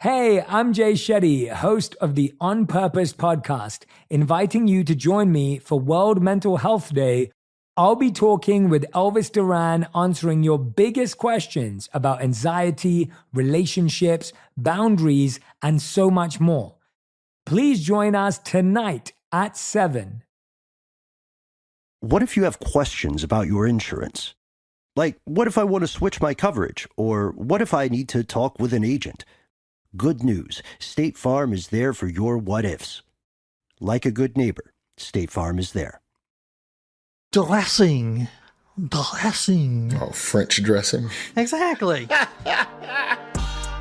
Hey, I'm Jay Shetty, host of the On Purpose podcast, inviting you to join me for World Mental Health Day. I'll be talking with Elvis Duran, answering your biggest questions about anxiety, relationships, boundaries, and so much more. Please join us tonight at 7. What if you have questions about your insurance? Like, what if I want to switch my coverage? Or what if I need to talk with an agent? Good news. State Farm is there for your what-ifs. Like a good neighbor, State Farm is there. Dressing. Oh, French dressing. Exactly.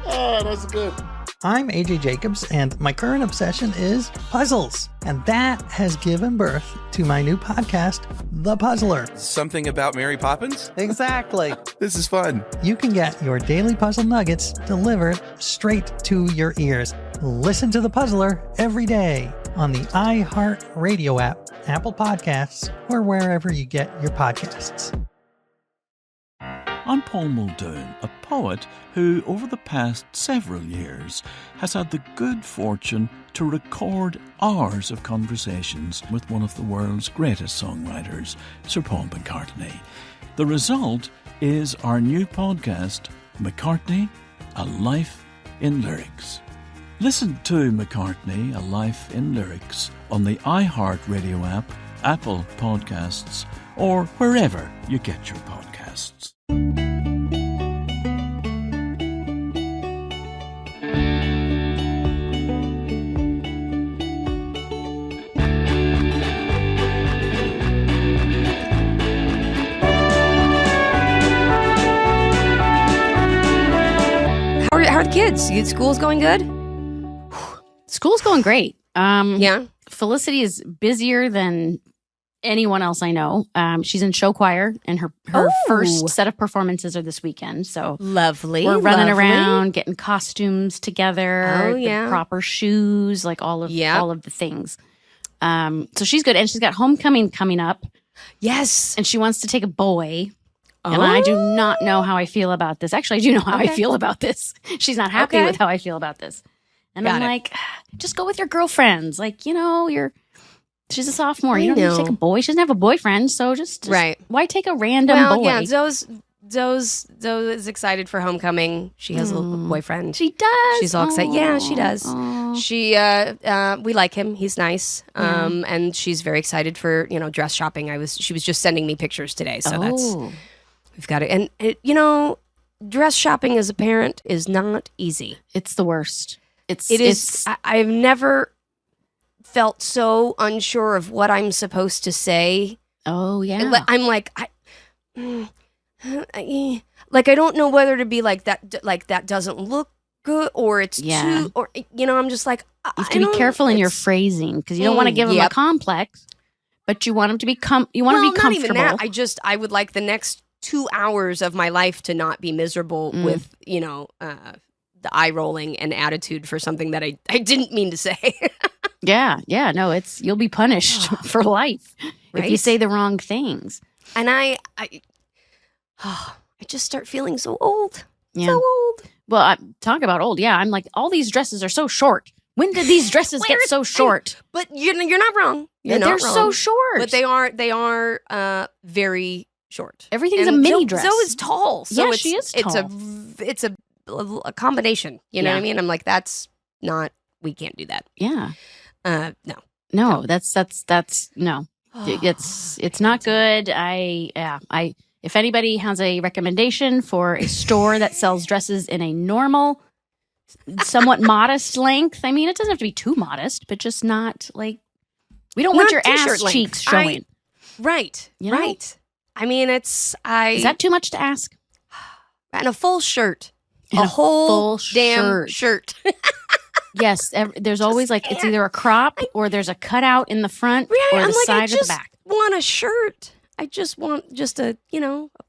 Oh, that's good. I'm AJ Jacobs, and my current obsession is puzzles. And that has given birth to my new podcast, The Puzzler. Something about Mary Poppins? Exactly. This is fun. You can get your daily puzzle nuggets delivered straight to your ears. Listen to The Puzzler every day on the iHeartRadio app, Apple Podcasts, or wherever you get your podcasts. I'm Paul Muldoon, a poet who, over the past several years, has had the good fortune to record hours of conversations with one of the world's greatest songwriters, Sir Paul McCartney. The result is our new podcast, McCartney, A Life in Lyrics. Listen to McCartney, A Life in Lyrics on the iHeartRadio app, Apple Podcasts, or wherever you get your podcasts. How are the kids? School's going good? School's going great. Yeah. Felicity is busier than anyone else I know. She's in show choir, and her first set of performances are this weekend. So lovely. We're running around, getting costumes together, the proper shoes, like all of the things. So she's good, and she's got homecoming coming up. Yes, and she wants to take a boy. And I do not know how I feel about this. Actually, I do know how I feel about this. She's not happy with how I feel about this. And I'm like, just go with your girlfriends. Like, she's a sophomore. You don't need to take a boy. She doesn't have a boyfriend. So just why take a random boy? Yeah, Zoe's is excited for homecoming. She has a little boyfriend. She does. She's all excited. Yeah, she does. She we like him. He's nice. And she's very excited for, dress shopping. She was just sending me pictures today. So we've got it. And dress shopping as a parent is not easy. It's the worst. It is. I've never felt so unsure of what I'm supposed to say. Oh yeah. I'm like, I don't know whether to be like that doesn't look good, or it's too, or I'm just like, you have to be careful in your phrasing, because you don't want to give them a complex, but you want them to be you want to be comfortable. Not even that. I would like the next 2 hours of my life to not be miserable with the eye rolling and attitude for something that I didn't mean to say. Yeah. No, you'll be punished for life if you say the wrong things. And I just start feeling so old. Yeah. So old. Well, talk about old. Yeah, I'm like, all these dresses are so short. When did these dresses get so short? But you're not wrong. They're so short. But they are very short. Everything's a mini dress. Zoe is tall. So she is tall. It's a combination. You know what I mean? I'm like, that's not. We can't do that. Yeah. No. That's no. It's not good. If anybody has a recommendation for a store that sells dresses in a normal, somewhat modest length, I mean, it doesn't have to be too modest, but just not like, we don't want your ass cheeks showing. Right. Right. I mean, is that too much to ask? And a full shirt. And a whole full damn shirt. Yes, there's always it's either a crop or there's a cutout in the front or the side or the back. I want a shirt. I just want a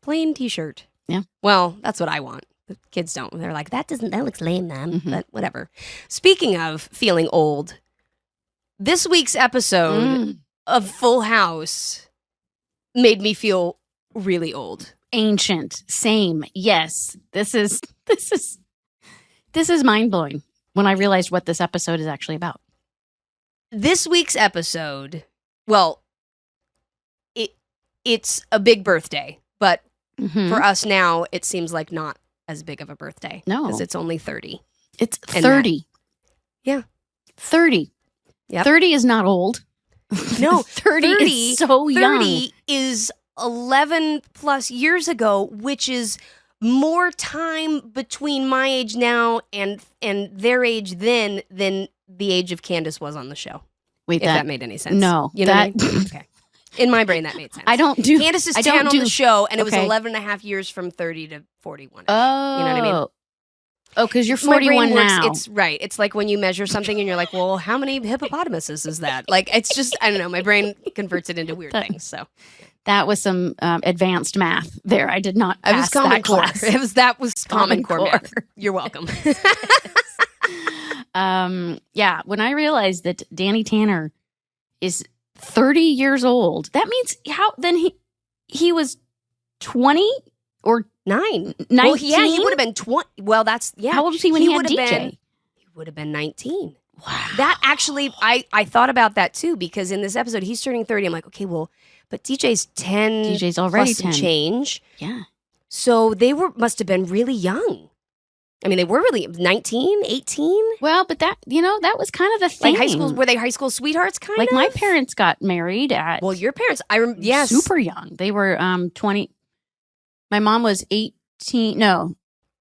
plain t-shirt. Yeah. Well, that's what I want. The kids don't. They're like, that looks lame, Mom. But whatever. Speaking of feeling old, this week's episode of Full House made me feel really old. Ancient. Same. Yes. This is mind blowing. when I realized what this episode is actually about. This week's episode, well, it's a big birthday, but for us now, it seems like not as big of a birthday. No. Because it's only 30. It's 30. Yeah. 30. Yep. 30 is not old. No, 30 is so young. 30 is 11 plus years ago, which is more time between my age now and their age then than the age of Candace was on the show. Wait, if that made any sense. No. You know what I mean? Okay. In my brain, that made sense. Candace is 10 on the show, and it was 11 and a half years from 30 to 41. Oh. You know what I mean? Oh, because you're 41 now. It's right. It's like when you measure something and you're like, well, how many hippopotamuses is that? Like, it's just, I don't know. My brain converts it into weird things. So that was some advanced math there. I did not pass Common that Core. class. That was Common Core math. You're welcome. Yeah, when I realized that Danny Tanner is 30 years old, that means he was 20 or 19? Well, he would have been 20. Well, How old was he when he had DJ? He would have been 19. Wow. That actually, I thought about that too, because in this episode, he's turning 30. I'm like, okay, well, but DJ's 10. DJ's already plus 10. Change. Yeah. So they must have been really young. I mean, they were really 19, 18. Well, but that was kind of the thing. Like high school, were they high school sweethearts kind like of? my parents got married at your parents, yes. super young. They were 20. My mom was 18, no,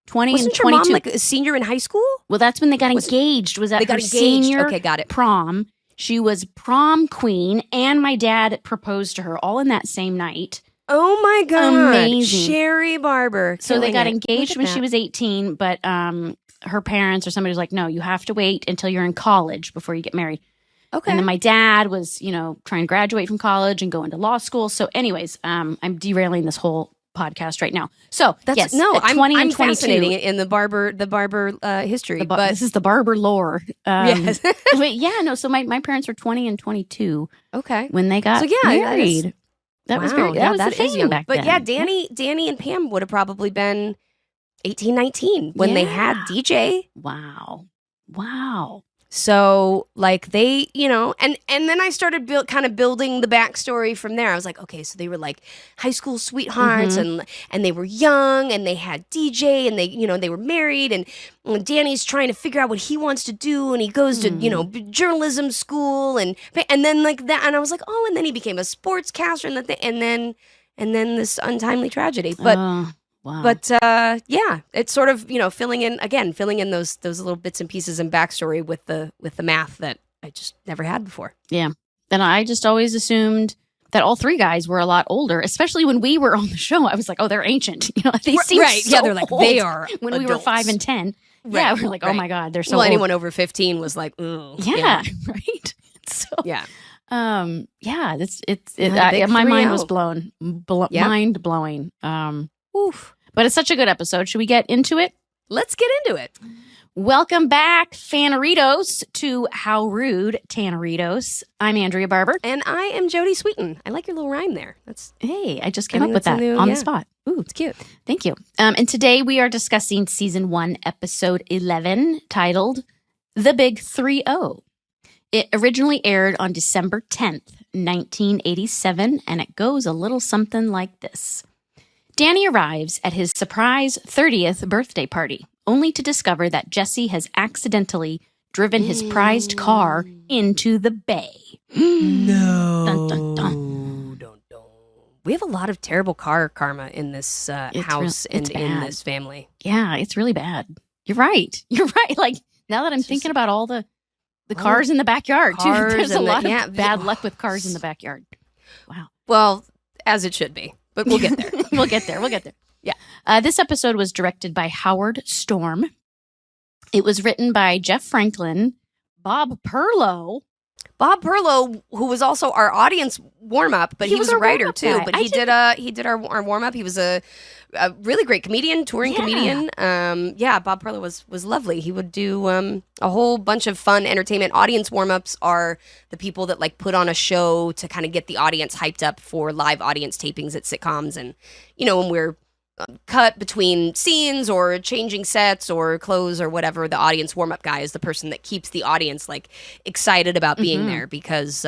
20 Wasn't and 22. your mom like a senior in high school? Well, that's when they got engaged. Was at her senior prom. She was prom queen, and my dad proposed to her all in that same night. Oh my God. Amazing. Sherry Barber. So they got engaged when she was 18, but her parents or somebody was like, no, you have to wait until you're in college before you get married. Okay. And then my dad was, trying to graduate from college and go into law school. So anyways, I'm derailing this whole podcast right now. So that's 20 and 22. Fascinating in the barber history. But this is the barber lore. Yes. So my parents were 20 and 22. Okay. When they got married. That was very, that was the thing young. back then. But Danny and Pam would have probably been 18, 19 when they had DJ. Wow. So like they, and then I started building the backstory from there. I was like, okay, so they were like high school sweethearts and they were young and they had DJ and they were married and Danny's trying to figure out what he wants to do and he goes to, journalism school and then like that. And I was like, oh, and then he became a sportscaster and then this untimely tragedy. But wow. But it's sort of filling in those little bits and pieces and backstory with the math that I just never had before. Yeah, and I just always assumed that all three guys were a lot older, especially when we were on the show. I was like, oh, they're ancient. They seem so they're like old they are when adults. we were 5 and 10. Right. Yeah, we're like, oh my God, they're so old. Anyone over 15 was like, ooh, yeah, right. So yeah. My mind was blown, mind blowing. Oof. But it's such a good episode. Should we get into it? Let's get into it. Welcome back, Tanneritos, to How Rude, Tanneritos. I'm Andrea Barber. And I am Jodie Sweeten. I like your little rhyme there. Hey, I just came up with that on the spot. Ooh, it's cute. Thank you. And today we are discussing Season 1, Episode 11, titled The Big 3-0. It originally aired on December 10th, 1987, and it goes a little something like this. Danny arrives at his surprise 30th birthday party, only to discover that Jesse has accidentally driven his prized car into the bay. No. Dun, dun, dun. We have a lot of terrible car karma in this house and in this family. Yeah, it's really bad. You're right. Like, now that I'm thinking about all the cars in the backyard, too. There's a lot of bad luck with cars in the backyard. Wow. Well, as it should be. But we'll get there. We'll get there. Yeah. This episode was directed by Howard Storm. It was written by Jeff Franklin, Bob Perlow. Bob Perlow, who was also our audience warm-up, but he was a writer too. But he did our warm-up. He was a really great comedian, touring comedian. Bob Perlow was lovely. He would do a whole bunch of fun entertainment. Audience warm-ups are the people that like put on a show to kind of get the audience hyped up for live audience tapings at sitcoms. And when we're cut between scenes or changing sets or clothes or whatever. The audience warm-up guy is the person that keeps the audience like excited about being there, because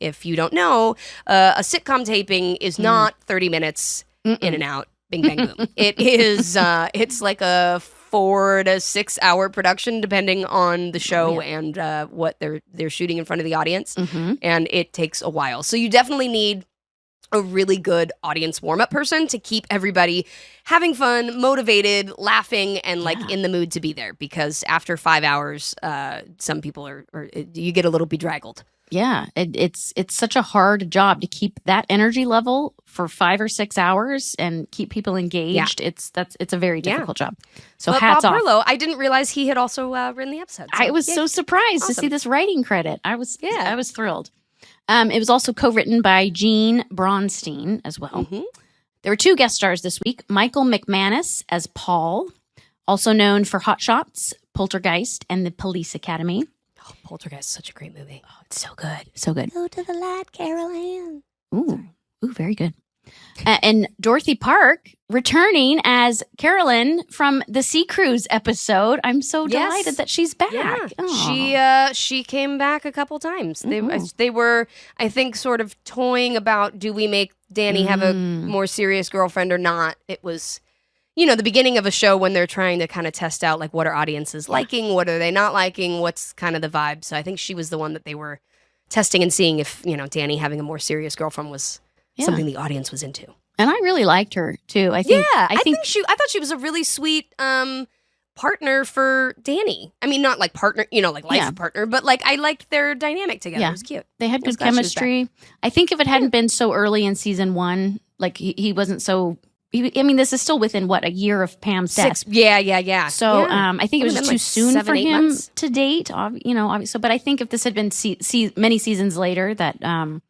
if you don't know, a sitcom taping is not 30 minutes in and out, bing bang boom. It is it's like a 4 to 6 hour production depending on the show and what they're shooting in front of the audience, and it takes a while. So you definitely need a really good audience warm-up person to keep everybody having fun, motivated, laughing, and like in the mood to be there, because after 5 hours some people are you get a little bedraggled. Yeah, it's such a hard job to keep that energy level for 5 or 6 hours and keep people engaged. Yeah. It's a very difficult job. So but hats Bob off. Perlow, I didn't realize he had also written the episode. So I was so surprised to see this writing credit. I was thrilled. It was also co-written by Gene Braunstein as well. There were 2 guest stars this week: Michael McManus as Paul, also known for Hot Shots, Poltergeist, and The Police Academy. Oh, Poltergeist is such a great movie. Oh, it's so good. So good. Go to the light, Carol Ann. Ooh, very good. And Dorothy Park returning as Carolyn from the Sea Cruise episode. I'm so delighted that she's back. Yeah. She came back a couple times. They were, I think, sort of toying about, do we make Danny have a more serious girlfriend or not? It was, the beginning of a show when they're trying to kind of test out like what are audiences liking, what are they not liking, what's kind of the vibe. So I think she was the one that they were testing and seeing if, Danny having a more serious girlfriend was something the audience was into. And I really liked her too. I thought she was a really sweet partner for Danny. I mean, not like partner, like life partner, but like I liked their dynamic together. It was cute. They had good chemistry. I think if it hadn't been so early in season 1, like he wasn't so. This is still within a year of Pam's death. Yeah. So I think it was too soon for him months to date. Obviously, but I think if this had been many seasons later, that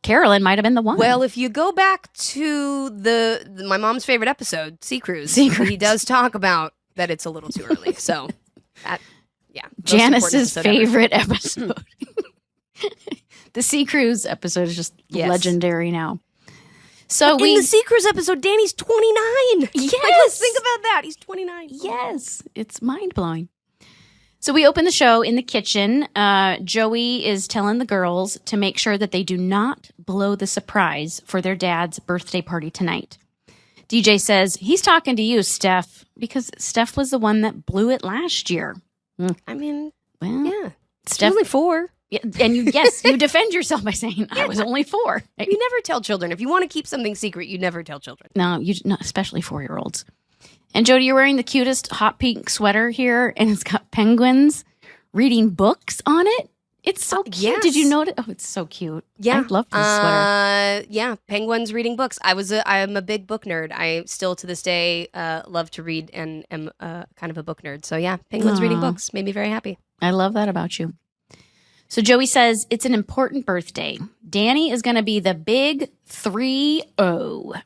Carolyn might have been the one. Well, if you go back to my mom's favorite episode, Sea Cruise, he does talk about that it's a little too early. So, Janice's favorite episode. The Sea Cruise episode is just legendary now. So in the Sea Cruise episode, Danny's 29. Yes. Let's think about that. He's 29. Yes. It's mind-blowing. So we open the show in the kitchen. Joey is telling the girls to make sure that they do not blow the surprise for their dad's birthday party tonight. DJ says, he's talking to you, Steph, because Steph was the one that blew it last year. I mean, Steph, only 4. Yeah, and you defend yourself by saying I was only 4. You never tell children. If you want to keep something secret, you never tell children. No, especially 4-year-olds. And Jodie, you're wearing the cutest hot pink sweater here, and it's got penguins reading books on it. It's so cute. Yes. Did you notice? Oh, it's so cute. Yeah, I love this sweater. Yeah, penguins reading books. I'm a big book nerd. I still to this day love to read and am kind of a book nerd. So yeah, penguins reading books made me very happy. I love that about you. So Joey says it's an important birthday. Danny is going to be the big 3-0.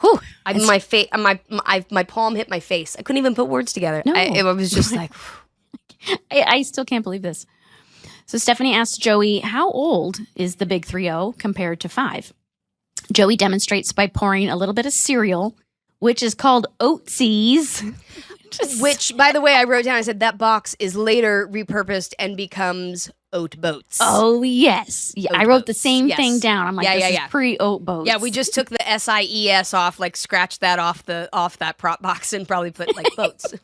Whew. My palm hit my face. I couldn't even put words together. No. I was just like, I still can't believe this. So Stephanie asks Joey, how old is the big 3-0 compared to 5? Joey demonstrates by pouring a little bit of cereal, which is called Oatsies. Which, by the way, I wrote down, I said that box is later repurposed and becomes Oat Boats. Oh, yes. Yeah, I wrote the same thing down. I'm like, this is pre-Oat Boats. Yeah, we just took the SIES off, like scratched that off that prop box and probably put like boats.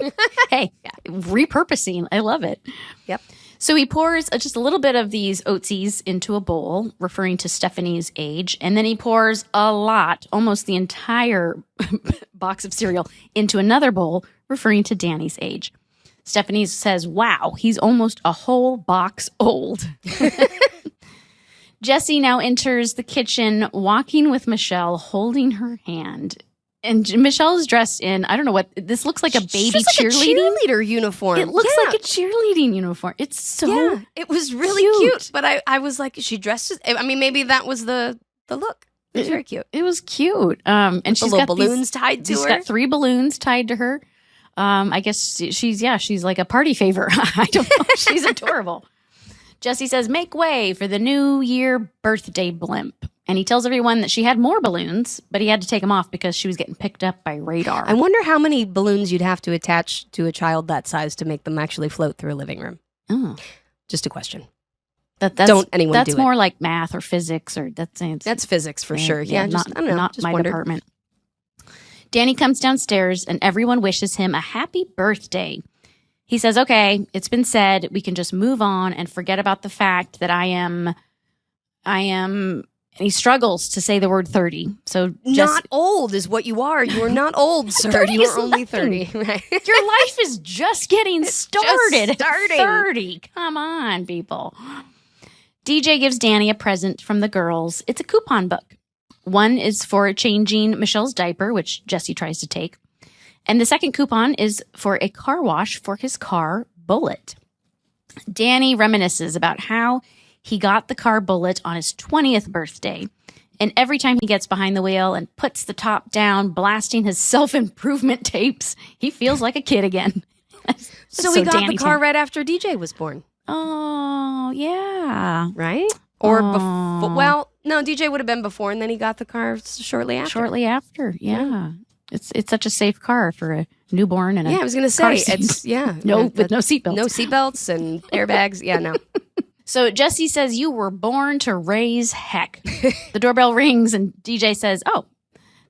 Hey, repurposing. I love it. Yep. So he pours just a little bit of these Oatsies into a bowl, referring to Stephanie's age, and then he pours a lot, almost the entire box of cereal, into another bowl, referring to Danny's age. Stephanie says, wow, he's almost a whole box old. Jessie now enters the kitchen, walking with Michelle, holding her hand. And Michelle is dressed in, I don't know what, this looks like a baby cheerleader uniform. It looks like a cheerleading uniform. It's so it was really cute. But I was like, she dressed, maybe that was the look. It was very cute. It was cute. And she's got balloons tied to her. She's got 3 balloons tied to her. I guess she's like a party favor. I don't know. She's adorable. Jessie says, make way for the New Year birthday blimp. And he tells everyone that she had more balloons, but he had to take them off because she was getting picked up by radar. I wonder how many balloons you'd have to attach to a child that size to make them actually float through a living room. Oh. Just a question. Don't anyone that's do it. more like math or physics, or that's physics for sure. Yeah, I don't know. Not Just my wondered. department. Danny comes downstairs and everyone wishes him a happy birthday. He says, okay, it's been said. We can just move on and forget about the fact that I am, and he struggles to say the word 30. So Not old is what you are. You are not old, sir. 30 You is are only nothing. 30. Right? Your life is just getting started. just starting. 30. Come on, people. DJ gives Danny a present from the girls. It's a coupon book. One is for changing Michelle's diaper, which Jesse tries to take. And the second coupon is for a car wash for his car, Bullet. Danny reminisces about how he got the car Bullet on his 20th birthday. And every time he gets behind the wheel and puts the top down, blasting his self-improvement tapes, he feels like a kid again. So he got Danny the car right after DJ was born. Oh, yeah. Right? Or before. Well, no, DJ would have been before, and then he got the car shortly after. Shortly after, yeah. It's such a safe car for a newborn and I was going to say, it's, with no seatbelts. No seatbelts and airbags. Yeah, no. So Jesse says, you were born to raise heck. The doorbell rings and DJ says, oh,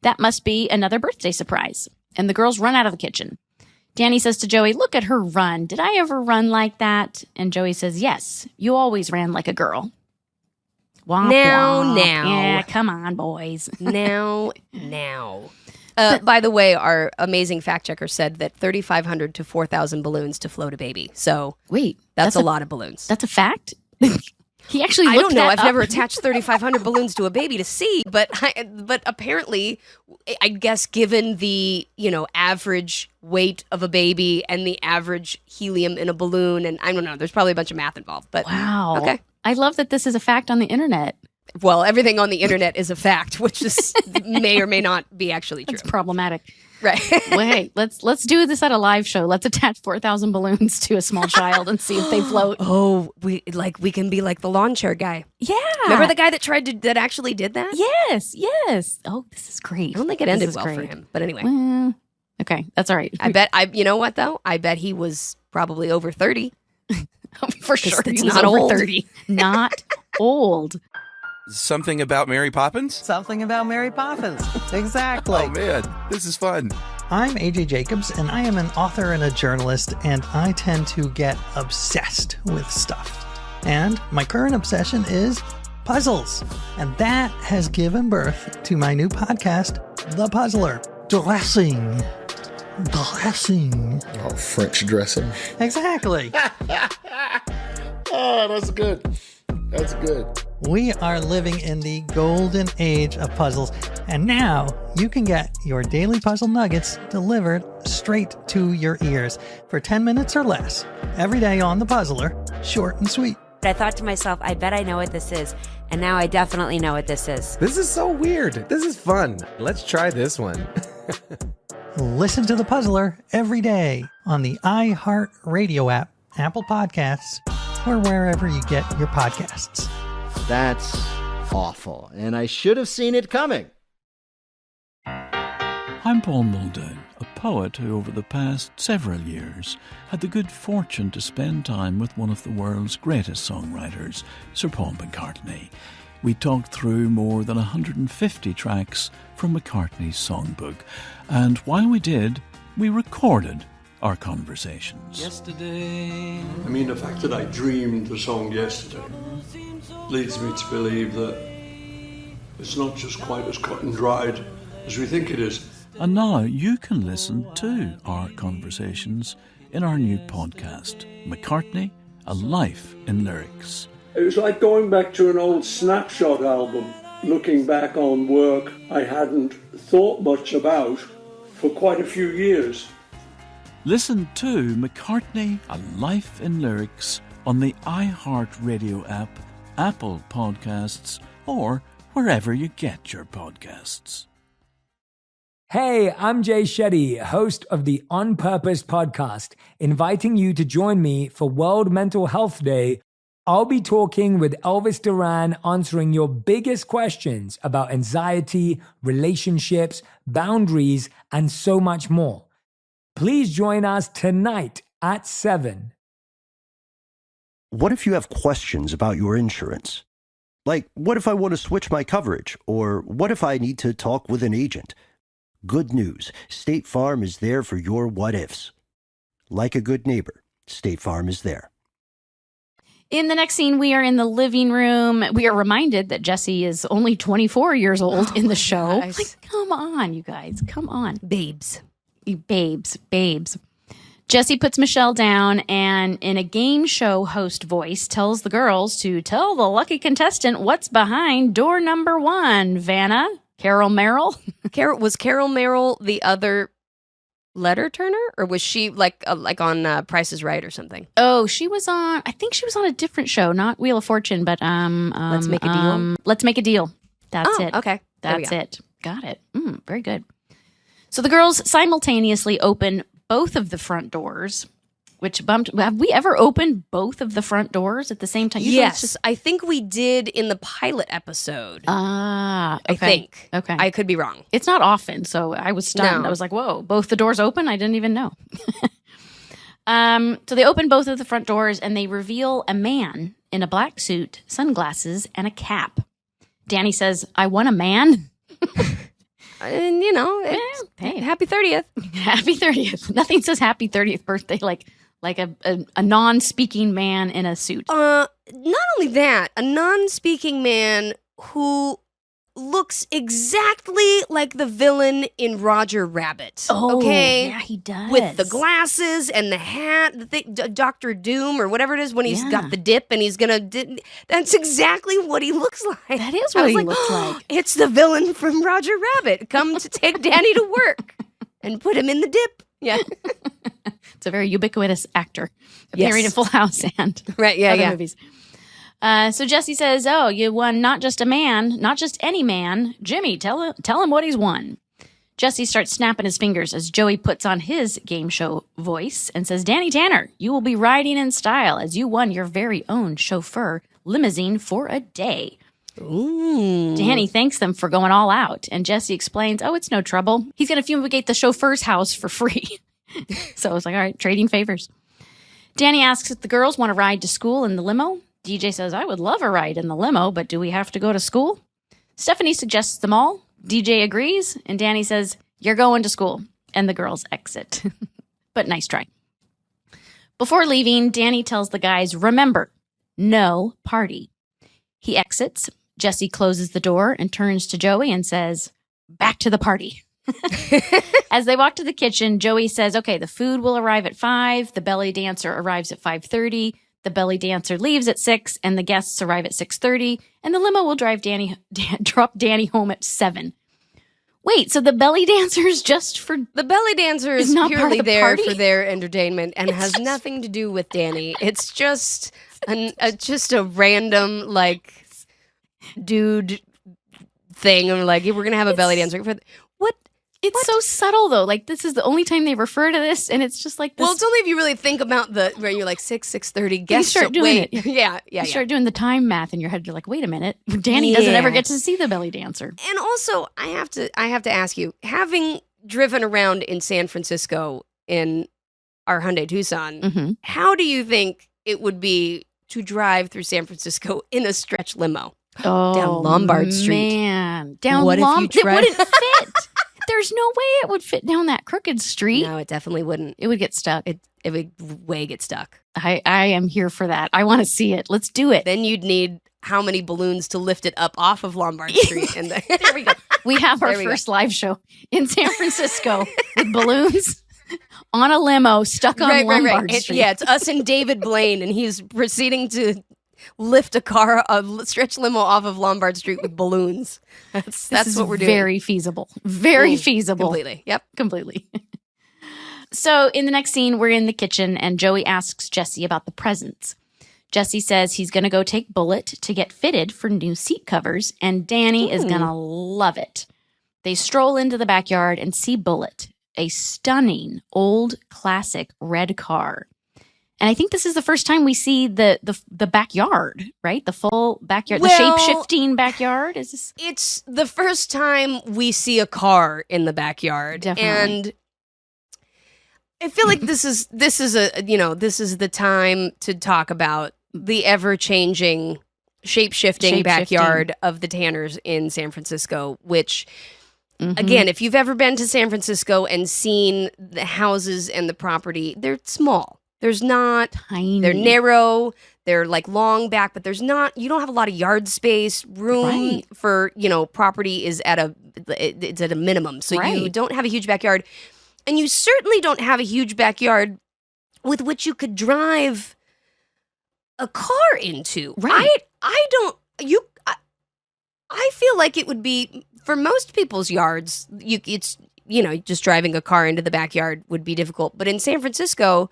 that must be another birthday surprise. And the girls run out of the kitchen. Danny says to Joey, look at her run. Did I ever run like that? And Joey says, yes, you always ran like a girl. Womp, Now. Yeah, come on, boys. Now. By the way, our amazing fact checker said that 3,500 to 4,000 balloons to float a baby. So wait, that's a lot of balloons. That's a fact? He actually I looked don't know. that I've up. never attached 3,500 balloons to a baby to see, but apparently, I guess given the average weight of a baby and the average helium in a balloon, and I don't know, there's probably a bunch of math involved. But Wow. Okay. I love that this is a fact on the internet. Well, everything on the internet is a fact, which is may or may not be actually true. It's problematic. Right. Wait, let's do this at a live show. Let's attach 4,000 balloons to a small child and see if they float. Oh, we can be like the lawn chair guy. Yeah. Remember the guy that actually did that? Yes. Oh, this is great. I don't think it ended well for him. But anyway. Well, okay, that's all right. You know what though? I bet he was probably over 30. For sure. It's He was not over old. 30. Not old. Something about Mary Poppins? Something about Mary Poppins. Exactly. Oh man, this is fun. I'm AJ Jacobs, and I am an author and a journalist, and I tend to get obsessed with stuff. And my current obsession is puzzles. And that has given birth to my new podcast, The Puzzler. Dressing. Oh, French dressing. Exactly. Oh, that's good. That's good. We are living in the golden age of puzzles, and now you can get your daily puzzle nuggets delivered straight to your ears for 10 minutes or less every day on The Puzzler, short and sweet. I thought to myself, I bet I know what this is. And now I definitely know what this is. This is so weird. This is fun. Let's try this one. Listen to The Puzzler every day on the iHeart Radio app, Apple Podcasts, or wherever you get your podcasts. That's awful, and I should have seen it coming. I'm Paul Muldoon, a poet who over the past several years had the good fortune to spend time with one of the world's greatest songwriters, Sir Paul McCartney. We talked through more than 150 tracks from McCartney's songbook, and while we did, we recorded our conversations. Yesterday. I mean, the fact that I dreamed the song yesterday leads me to believe that it's not just quite as cut and dried as we think it is. And now you can listen to our conversations in our new podcast, McCartney, A Life in Lyrics. It was like going back to an old Snapshot album, looking back on work I hadn't thought much about for quite a few years. Listen to McCartney, A Life in Lyrics on the iHeart Radio app, Apple Podcasts, or wherever you get your podcasts. Hey, I'm Jay Shetty, host of the On Purpose podcast, inviting you to join me for World Mental Health Day. I'll be talking with Elvis Duran, answering your biggest questions about anxiety, relationships, boundaries, and so much more. Please join us tonight at 7. What if you have questions about your insurance? Like, what if I want to switch my coverage? Or what if I need to talk with an agent? Good news. State Farm is there for your what ifs. Like a good neighbor, State Farm is there. In the next scene, we are in the living room. We are reminded that Jesse is only 24 years old in the show. Gosh. Like, come on, you guys. Come on. Babes. You babes. Jesse puts Michelle down and in a game show host voice tells the girls to tell the lucky contestant what's behind door number 1. Vanna? Carol Merrill? Was Carol Merrill the other letter turner, or was she like on Price is Right or something? Oh, I think she was on a different show, not Wheel of Fortune, but Let's Make a Deal. Let's Make a Deal. That's it. Okay. That's it. Got it. Very good. So the girls simultaneously open both of the front doors, which bumped. Have we ever opened both of the front doors at the same time? Usually Yes, I think we did in the pilot episode. Okay. I think. Okay. I could be wrong. It's not often, so I was stunned. No. I was like, whoa, both the doors open? I didn't even know. So they open both of the front doors, and they reveal a man in a black suit, sunglasses, and a cap. Danny says, I want a man. And, hey. happy 30th. Happy 30th. Nothing says happy 30th birthday like a non-speaking man in a suit. Not only that, a non-speaking man who looks exactly like the villain in Roger Rabbit. Oh, okay? yeah, he does. With the glasses and the hat, Dr. Doom or whatever it is when he's got the dip and he's gonna that's exactly what he looks like. That is what he looks like. It's the villain from Roger Rabbit come to take Danny to work and put him in the dip. Yeah. It's a very ubiquitous actor appearing in Full House and other movies. So Jesse says, oh, you won not just a man, not just any man. Jimmy, tell him what he's won. Jesse starts snapping his fingers as Joey puts on his game show voice and says, Danny Tanner, you will be riding in style as you won your very own chauffeur limousine for a day. Ooh. Danny thanks them for going all out. And Jesse explains, oh, it's no trouble. He's going to fumigate the chauffeur's house for free. So I was like, all right, trading favors. Danny asks if the girls want to ride to school in the limo. DJ says, I would love a ride in the limo, but do we have to go to school? Stephanie suggests them all. DJ agrees, and Danny says, you're going to school. And the girls exit. But nice try. Before leaving, Danny tells the guys, remember, no party. He exits. Jesse closes the door and turns to Joey and says, back to the party. As they walk to the kitchen, Joey says, okay, the food will arrive at 5. The belly dancer arrives at 5:30. The belly dancer leaves at 6, and the guests arrive at 6:30, and the limo will drop Danny home at 7. Wait, so the belly dancer is just for... The belly dancer is purely there party? for their entertainment and has nothing to do with Danny. It's just a random, dude thing. I'm like, we're going to have a belly dancer. What? It's so subtle, though. Like, this is the only time they refer to this, and it's just like this. Well, it's only if you really think about where you're like 6:30. You start doing it. Yeah. You start doing the time math in your head. You're like, wait a minute. Danny doesn't ever get to see the belly dancer. And also, I have to ask you, having driven around in San Francisco in our Hyundai Tucson, how do you think it would be to drive through San Francisco in a stretch limo down Lombard Street? Man, down what Lombard. If you tried? It wouldn't fit. There's no way it would fit down that crooked street. No, it definitely wouldn't. It would get stuck. It would way get stuck. I am here for that. I want to see it. Let's do it. Then you'd need how many balloons to lift it up off of Lombard Street? And there we go. We have our first live show in San Francisco with balloons on a limo stuck on Lombard Street. It's us and David Blaine, and he's proceeding to lift a stretch limo off of Lombard Street with balloons. That's what we're doing. Very feasible. Very feasible. Completely. Yep. Completely. So in the next scene, we're in the kitchen and Joey asks Jesse about the presents. Jesse says he's going to go take Bullet to get fitted for new seat covers, and Danny is going to love it. They stroll into the backyard and see Bullet, a stunning old classic red car. And I think this is the first time we see the backyard, right? The full backyard, the Well, shape-shifting backyard. Is this? It's the first time we see a car in the backyard. Definitely. And I feel like this is the time to talk about the ever-changing, shape-shifting backyard of the Tanners in San Francisco, which, again, if you've ever been to San Francisco and seen the houses and the property, they're small. There's not, Tiny. They're narrow, they're like long back, but you don't have a lot of yard space, room for, property is it's at a minimum. So you don't have a huge backyard. And you certainly don't have a huge backyard with which you could drive a car into. Right. I feel like it would be, for most people's yards, just driving a car into the backyard would be difficult. But in San Francisco,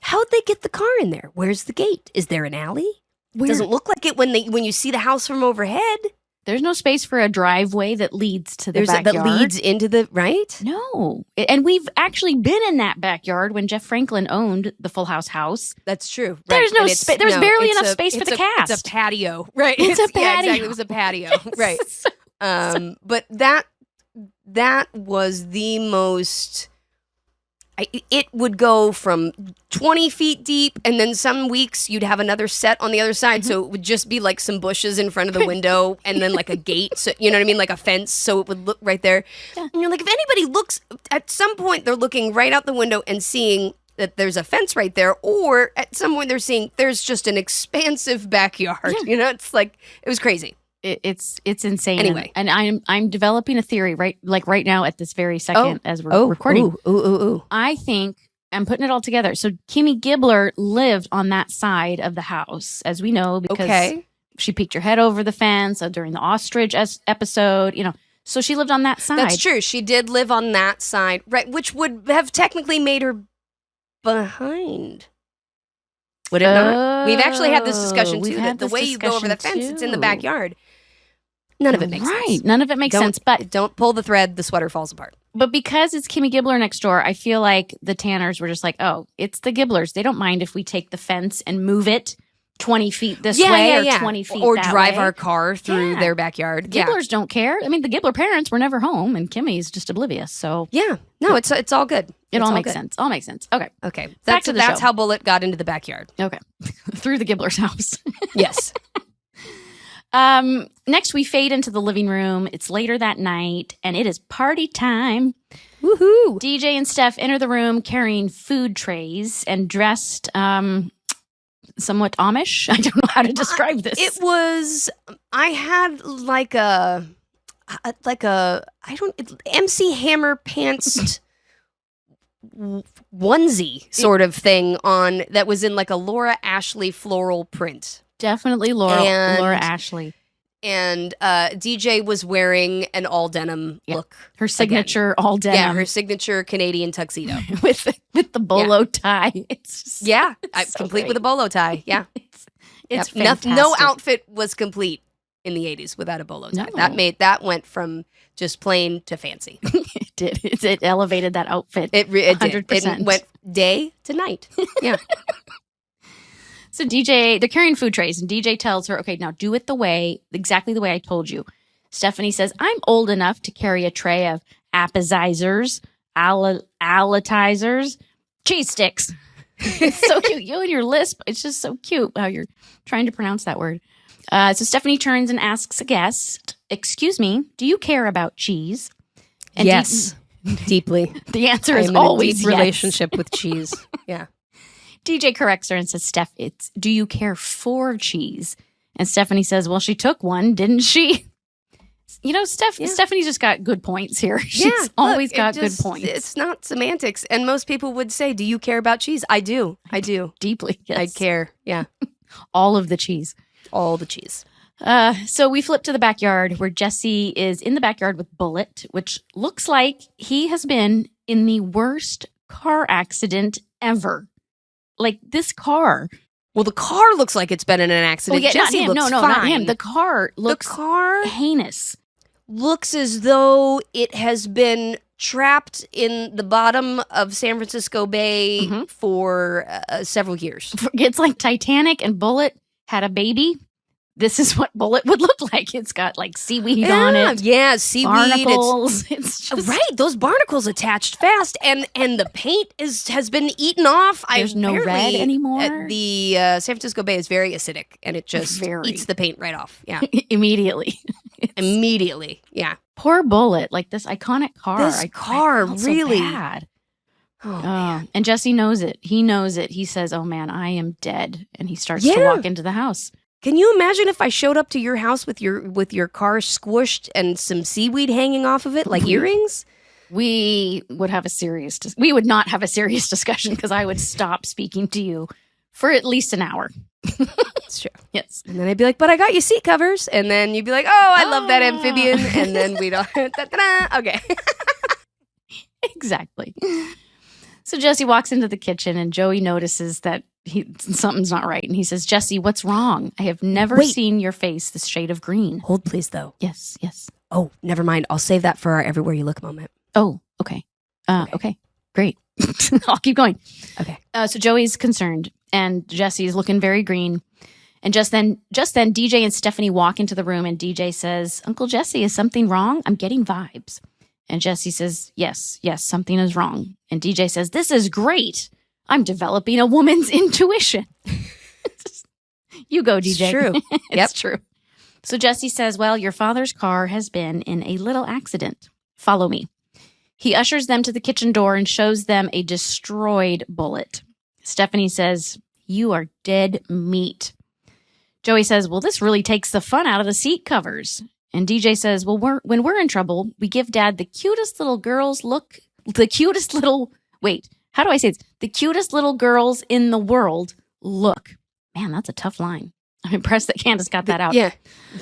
how'd they get the car in there? Where's the gate? Is there an alley? Doesn't look like it when you see the house from overhead. There's no space for a driveway that leads to the backyard. That leads into the, right? No. And we've actually been in that backyard when Jeff Franklin owned the Full House. That's true. Right. There's no space. There's barely enough space for the cast. It's a patio. Right. It's a patio. Yeah, exactly. It was a patio. Right. But that was the most... it would go from 20 feet deep, and then some weeks you'd have another set on the other side, so it would just be like some bushes in front of the window, and then like a gate, so you know what I mean, like a fence, so it would look right there. Yeah. And you're like, if anybody looks, at some point they're looking right out the window and seeing that there's a fence right there, or at some point they're seeing there's just an expansive backyard. Yeah. It's like, it was crazy. It's insane. Anyway, and I'm developing a theory right now at this very second as we're recording. I think I'm putting it all together. So Kimmy Gibbler lived on that side of the house, as we know, because she peeked her head over the fence during the ostrich episode. So she lived on that side. That's true. She did live on that side, right? Which would have technically made her behind. Would it not? We've actually had this discussion too. That the way you go over the fence, it's in the backyard. None of it makes sense. Right. None of it makes sense. But don't pull the thread, the sweater falls apart. But because it's Kimmy Gibbler next door, I feel like the Tanners were just like, oh, it's the Gibblers. They don't mind if we take the fence and move it 20 feet this way or 20 feet or that drive way. our car through their backyard. Gibblers don't care. I mean, the Gibbler parents were never home, and Kimmy's just oblivious. So no, it's all good. It all makes sense. All makes sense. Okay. That's how Bullet got into the backyard. Okay. Through the Gibbler's house. Yes. Next, we fade into the living room. It's later that night, and it is party time. Woohoo! DJ and Steph enter the room carrying food trays and dressed somewhat Amish. I don't know how to describe this. It was. I had like a MC Hammer pants onesie sort of thing on that was in like a Laura Ashley floral print. Definitely Laura Ashley. And DJ was wearing an all denim look. Her signature all denim. Yeah, her signature Canadian tuxedo. with the bolo tie. It's just complete with a bolo tie. Yeah. It's fantastic. No outfit was complete in the 80s without a bolo tie. No. That went from just plain to fancy. It did. It elevated that outfit. It 100%. Did. It went day to night. Yeah. So they're carrying food trays, and DJ tells her, okay, now do it exactly the way I told you. Stephanie says, I'm old enough to carry a tray of appetizers, appetizers, cheese sticks. It's so cute. You and your lisp, it's just so cute how you're trying to pronounce that word. So Stephanie turns and asks a guest, excuse me, do you care about cheese? And yes, deeply. The answer is always a deep relationship with cheese. Yeah. DJ corrects her and says, Steph, do you care for cheese? And Stephanie says, well, she took one, didn't she? Stephanie's just got good points here. She's always got good points. It's not semantics. And most people would say, do you care about cheese? I do. Deeply, yes. I care, yeah. All of the cheese. All the cheese. So we flip to the backyard where Jesse is in the backyard with Bullet, which looks like he has been in the worst car accident ever. Like this car. Well, the car looks like it's been in an accident. Well, Jesse looks fine. Not him. The car looks heinous. Looks as though it has been trapped in the bottom of San Francisco Bay for several years. It's like Titanic and Bullet had a baby. This is what Bullet would look like. It's got like seaweed on it. Yeah, seaweed. Barnacles. It's just... Right, those barnacles attached fast, and the paint has been eaten off. There's no red anymore. The San Francisco Bay is very acidic, and it just eats the paint right off. Yeah, immediately. Immediately. Yeah. Poor Bullet, like this iconic car. This car really so bad. Oh, man. And Jesse knows it. He knows it. He says, "Oh man, I am dead," and he starts to walk into the house. Can you imagine if I showed up to your house with your car squished and some seaweed hanging off of it like earrings? We would have we would not have a serious discussion because I would stop speaking to you for at least an hour. It's true. Yes. And then I'd be like, "But I got you seat covers." And then you'd be like, "Oh, I love that amphibian." And then we'd all, okay. Exactly. So Jesse walks into the kitchen and Joey notices that something's not right. And he says, "Jesse, what's wrong? I have never seen your face this shade of green." Hold, please, though. Yes. Oh, never mind. I'll save that for our Everywhere You Look moment. Oh, okay. Okay. Great. I'll keep going. Okay. So Joey's concerned and Jesse's looking very green. And just then DJ and Stephanie walk into the room and DJ says, "Uncle Jesse, is something wrong? I'm getting vibes." And Jesse says, yes, something is wrong. And DJ says, "This is great. I'm developing a woman's intuition." You go, DJ. It's true. It's true. So Jesse says, "Well, your father's car has been in a little accident. Follow me." He ushers them to the kitchen door and shows them a destroyed Bullet. Stephanie says, "You are dead meat." Joey says, "Well, this really takes the fun out of the seat covers." And DJ says, "Well, when we're in trouble, we give Dad the cutest little girls the cutest little girls in the world look." Man, that's a tough line. I'm impressed that Candace got that out. Yeah.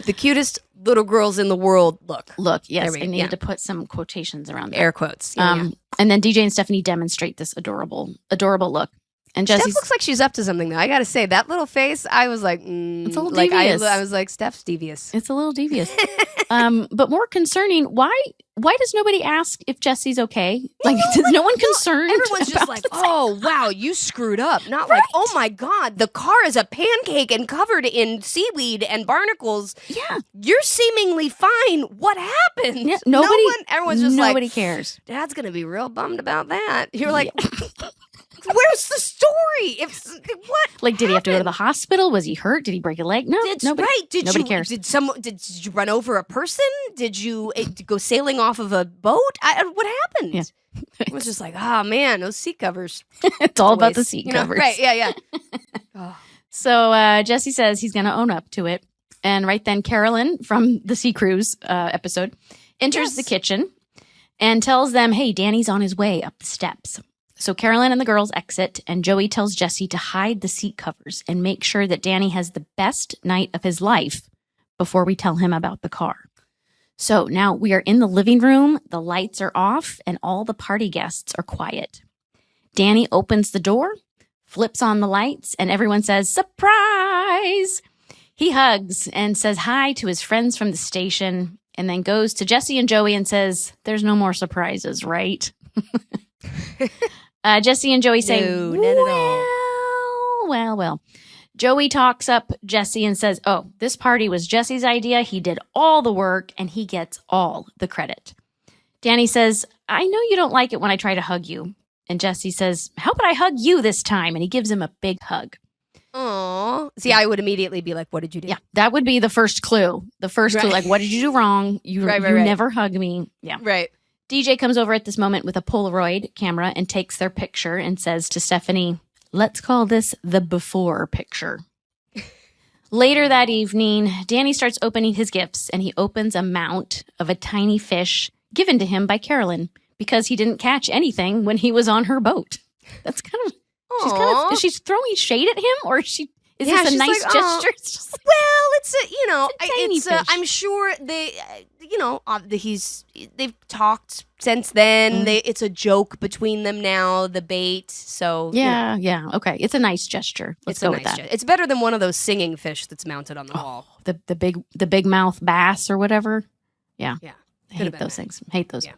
The cutest little girls in the world look. Yes. I needed to put some quotations around that. Air quotes. Yeah. And then DJ and Stephanie demonstrate this adorable look. And Jesse looks like she's up to something, though. I got to say, that little face, I was like, it's a little like devious. I was like, Steph's devious. It's a little devious. But more concerning, why does nobody ask if Jesse's okay? Like, is no one concerned? Everyone's just like, "Oh, wow, you screwed up." Not like, "Oh my God, the car is a pancake and covered in seaweed and barnacles. Yeah. You're seemingly fine. What happened?" Yeah, everyone's just like, nobody cares. "Dad's going to be real bummed about that." You're like, where's the story? What? Like, did he have to go to the hospital? Was he hurt? Did he break a leg? No, nobody cares. Did you run over a person? Did you go sailing off of a boat? What happened? Yeah. It was just like, oh man, those seat covers. It's all about the seat covers. Right, yeah. So Jesse says he's going to own up to it. And right then, Carolyn from the Sea Cruise episode enters the kitchen and tells them, "Hey, Danny's on his way up the steps." So Carolyn and the girls exit, and Joey tells Jesse to hide the seat covers and make sure that Danny has the best night of his life before we tell him about the car. So now we are in the living room, the lights are off, and all the party guests are quiet. Danny opens the door, flips on the lights, and everyone says, "Surprise!" He hugs and says hi to his friends from the station, and then goes to Jesse and Joey and says, "There's no more surprises, right?" Jesse and Joey say, "No, not at all." Well. Joey talks up Jesse and says, "Oh, this party was Jesse's idea. He did all the work and he gets all the credit." Danny says, "I know you don't like it when I try to hug you." And Jesse says, "How about I hug you this time?" And he gives him a big hug. Aw. See, I would immediately be like, "What did you do?" Yeah, that would be the first clue. The first clue, like, what did you do wrong? You never hug me. Yeah. Right. DJ comes over at this moment with a Polaroid camera and takes their picture and says to Stephanie, "Let's call this the before picture." Later that evening, Danny starts opening his gifts and he opens a mount of a tiny fish given to him by Carolyn because he didn't catch anything when he was on her boat. That's kind of, is she throwing shade at him or is this a nice gesture? It's just like, well, it's fish. I'm sure they've talked since then. It's a joke between them now, the bait. So yeah. Okay, it's a nice gesture. Let's go with that. It's better than one of those singing fish that's mounted on the wall. The big mouth bass or whatever. Yeah. Yeah. I hate those things. Hate those. Yeah.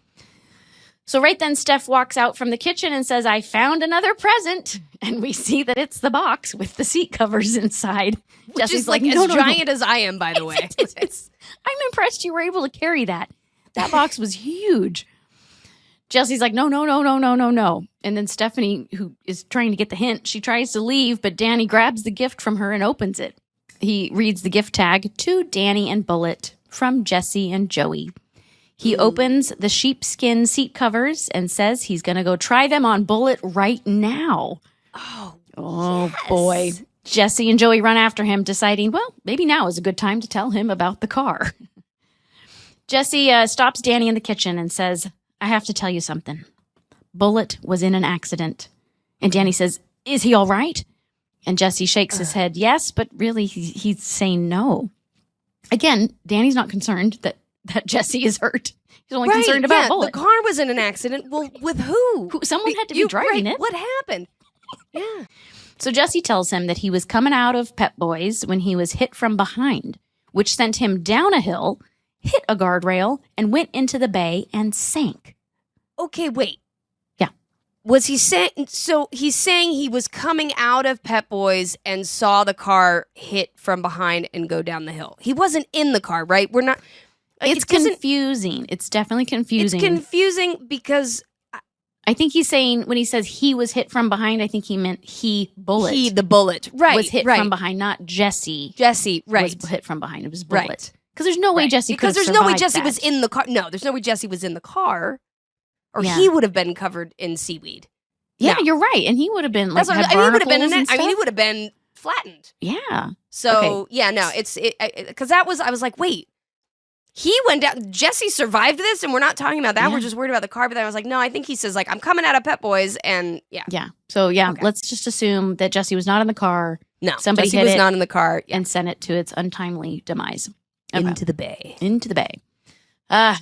So right then, Steph walks out from the kitchen and says, I found another present. And we see that it's the box with the seat covers inside. Which Jesse's is like no, as no, giant no. as I am, by the way. I'm impressed you were able to carry that. That box was huge. Jesse's like, no. And then Stephanie, who is trying to get the hint, she tries to leave, but Danny grabs the gift from her and opens it. He reads the gift tag, to Danny and Bullet from Jesse and Joey. He opens the sheepskin seat covers and says he's going to go try them on Bullet right now. Oh, yes. Boy. Jesse and Joey run after him, deciding, well, maybe now is a good time to tell him about the car. Jesse stops Danny in the kitchen and says, I have to tell you something. Bullet was in an accident. And Danny says, is he all right? And Jesse shakes his head, yes, but really he's saying no. Again, Danny's not concerned that Jesse is hurt. He's only concerned about Bullet. The car was in an accident. Well, with who? Someone had to be driving it. What happened? Yeah. So Jesse tells him that he was coming out of Pep Boys when he was hit from behind, which sent him down a hill, hit a guardrail, and went into the bay and sank. Okay, wait. Yeah. Was he saying, so he's saying he was coming out of Pep Boys and saw the car hit from behind and go down the hill. He wasn't in the car, right? We're not. Like, it's confusing. It's definitely confusing. It's confusing because I think he's saying when he says he was hit from behind, I think he meant Bullet. He, the Bullet. Right. Was hit from behind, not Jesse. Jesse, right. Was hit from behind. It was Bullet. Right. Because there's no way Jesse could have survived. Because there's no way Jesse that. was in the car. No, there's no way Jesse was in the car. Or Yeah. he would have been covered in seaweed. Yeah, No. you're right. And he would have been like, That's what had he would have been. barnacles and I mean, he stuff. would have been flattened. Yeah. So yeah, no, it's because I was like, wait, he went down. Jesse survived this, and we're not talking about that. Yeah. We're just worried about the car. But then I was like, no, I think he says like, I'm coming out of Pep Boys, and yeah, Yeah. So let's just assume that Jesse was not in the car. no, Somebody Jesse hit was it not in the car and sent it to its untimely demise. Okay. into the bay. Into the bay.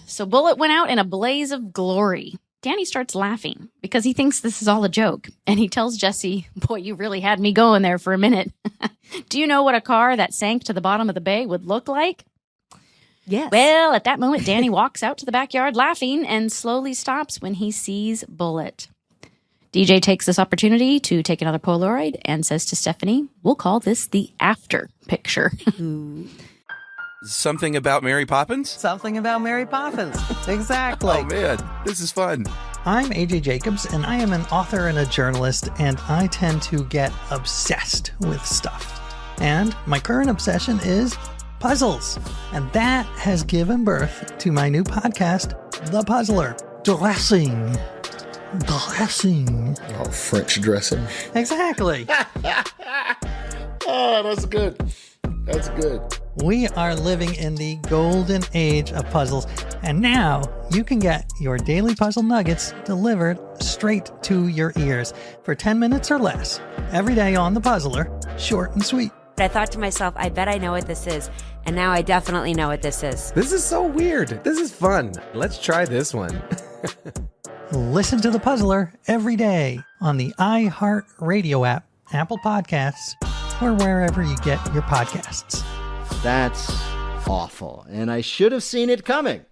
So Bullet went out in a blaze of glory. Danny starts laughing because he thinks this is all a joke. And he tells Jesse, boy, you really had me going there for a minute. Do you know what a car that sank to the bottom of the bay would look like? Yes. Well, at that moment, Danny walks out to the backyard laughing and slowly stops when he sees Bullet. DJ takes this opportunity to take another Polaroid and says to Stephanie, we'll call this the after picture. Something about Mary Poppins? Something about Mary Poppins. Exactly. Oh, man, this is fun. I'm AJ Jacobs, and I am an author and a journalist, and I tend to get obsessed with stuff. And my current obsession is puzzles. And that has given birth to my new podcast, The Puzzler. Dressing. Oh, French dressing. Exactly. Oh, that's good. That's good. We are living in the golden age of puzzles, and now you can get your daily puzzle nuggets delivered straight to your ears for 10 minutes or less every day on The Puzzler, short and sweet. I thought to myself, I bet I know what this is. And now I definitely know what this is. This is so weird. This is fun. Let's try this one. Listen to The Puzzler every day on the iHeart Radio app, Apple Podcasts, or wherever you get your podcasts. That's awful, and I should have seen it coming.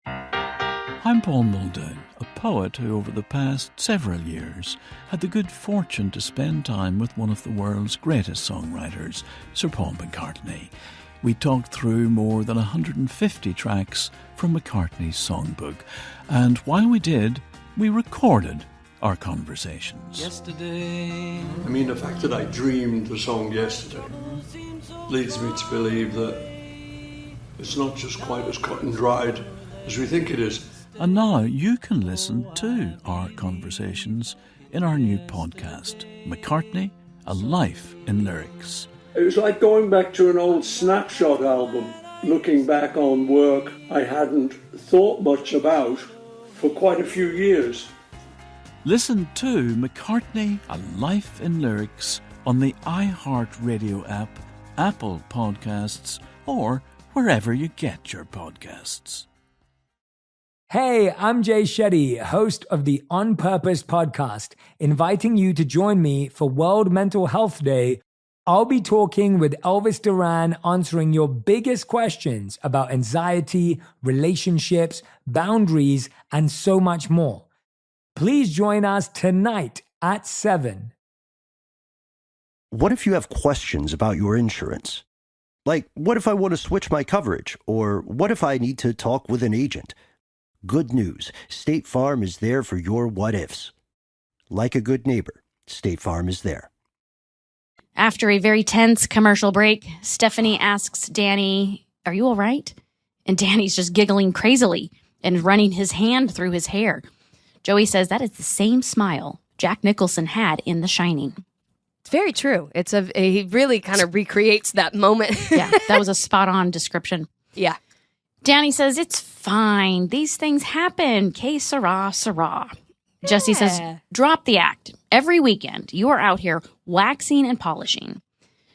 I'm Paul Muldoon, a poet who over the past several years had the good fortune to spend time with one of the world's greatest songwriters, Sir Paul McCartney. We talked through more than 150 tracks from McCartney's songbook, and while we did, we recorded our conversations. Yesterday. I mean, the fact that I dreamed the song yesterday leads me to believe that it's not just quite as cut and dried as we think it is. And now you can listen to our conversations in our new podcast, McCartney, A Life in Lyrics. It was like going back to an old Snapshot album, looking back on work I hadn't thought much about for quite a few years. Listen to McCartney, A Life in Lyrics on the iHeart Radio app, Apple Podcasts, or wherever you get your podcasts. Hey, I'm Jay Shetty, host of the On Purpose podcast, inviting you to join me for World Mental Health Day I'll be talking with Elvis Duran, answering your biggest questions about anxiety, relationships, boundaries, and so much more. Please join us tonight at 7. What if you have questions about your insurance? Like, what if I want to switch my coverage? Or what if I need to talk with an agent? Good news. State Farm is there for your what ifs. Like a good neighbor, State Farm is there. After a very tense commercial break, Stephanie asks Danny, "Are you all right?" And Danny's just giggling crazily and running his hand through his hair. Joey says that is the same smile Jack Nicholson had in The Shining. It's very true. He really kind of recreates that moment. Yeah, that was a spot-on description. Yeah. Danny says, "It's fine. These things happen. Que sera, sera." Jesse says, "Drop the act. Every weekend, you are out here waxing and polishing."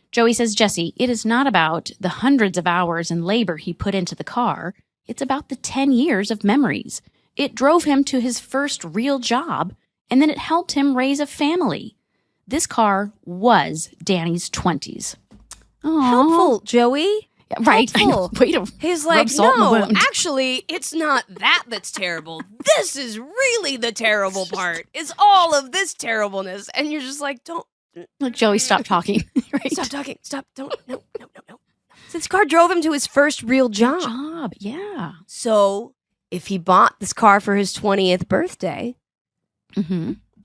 Joey says, "Jesse, it is not about the hundreds of hours and labor he put into the car. It's about the 10 years of memories. It drove him to his first real job, and then it helped him raise a family. This car was Danny's 20s. Aww. Helpful, Joey. Yeah, right. Helpful. Way to He's rub like, salt in the no, wound." actually, it's not that's terrible. This is really the terrible part. Is all of this terribleness. And you're just like, don't. Look, Joey, stop talking. Right. Stop talking. Stop. Don't. No. So this car drove him to his first real job. Yeah. So if he bought this car for his 20th birthday,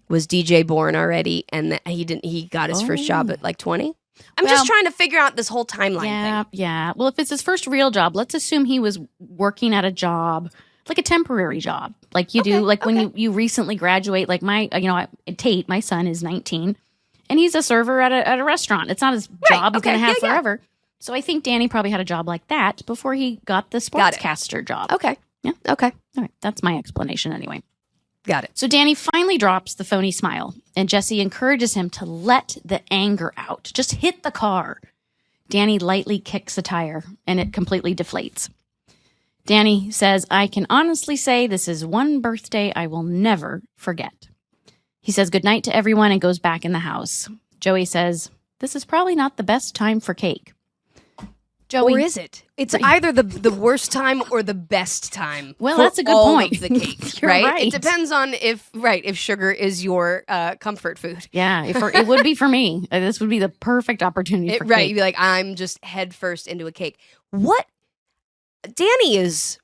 was DJ born already? And he got his first job at like 20? I'm just trying to figure out this whole timeline thing. Yeah. Well, if it's his first real job, let's assume he was working at a job, like a temporary job, like you do, like when you recently graduate. Like Tate, my son, is 19, and he's a server at a restaurant. It's not his job he's going to have forever. So I think Danny probably had a job like that before he got the sportscaster job. Okay. Yeah. Okay. All right. That's my explanation anyway. Got it. So Danny finally drops the phony smile, and Jesse encourages him to let the anger out. Just hit the car. Danny lightly kicks a tire, and it completely deflates. Danny says, "I can honestly say this is one birthday I will never forget." He says goodnight to everyone and goes back in the house. Joey says, "This is probably not the best time for cake." Joey, or is it? It's either the worst time or the best time. Well, for that's a good all point. Of the cake, You're right? It depends on if sugar is your comfort food. Yeah, it would be for me. This would be the perfect opportunity for Right, cake. you'd be like, I'm just head first into a cake. What? Danny is...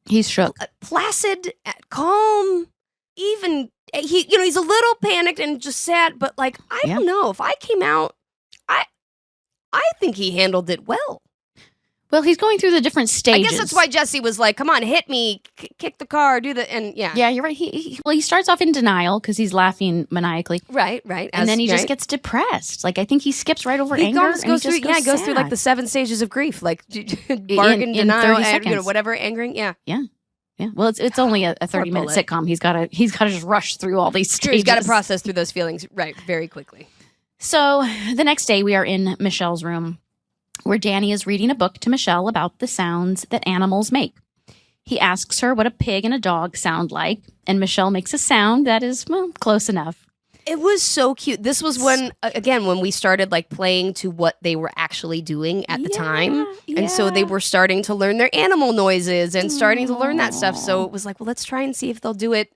He's shook. Placid, calm, even... he's a little panicked and just sad, but like, I don't know. If I came out, I think he handled it well. Well, he's going through the different stages. I guess that's why Jesse was like, "Come on, hit me, kick the car, do the..." And yeah, you're right. He starts off in denial because he's laughing maniacally. Right. And then he just gets depressed. Like, I think he skips right over anger. Goes through like the 7 stages of grief, like bargain, denial, 30 seconds. Whatever, angering. Yeah. Well, it's only a 30-minute sitcom. He's got to just rush through all these stages. He's got to process through those feelings, right, very quickly. So the next day, we are in Michelle's room, where Danny is reading a book to Michelle about the sounds that animals make. He asks her what a pig and a dog sound like, and Michelle makes a sound that is, well, close enough. It was so cute. This was when we started like playing to what they were actually doing at the time. And so they were starting to learn their animal noises and starting to learn that stuff. So it was like, well, let's try and see if they'll do it,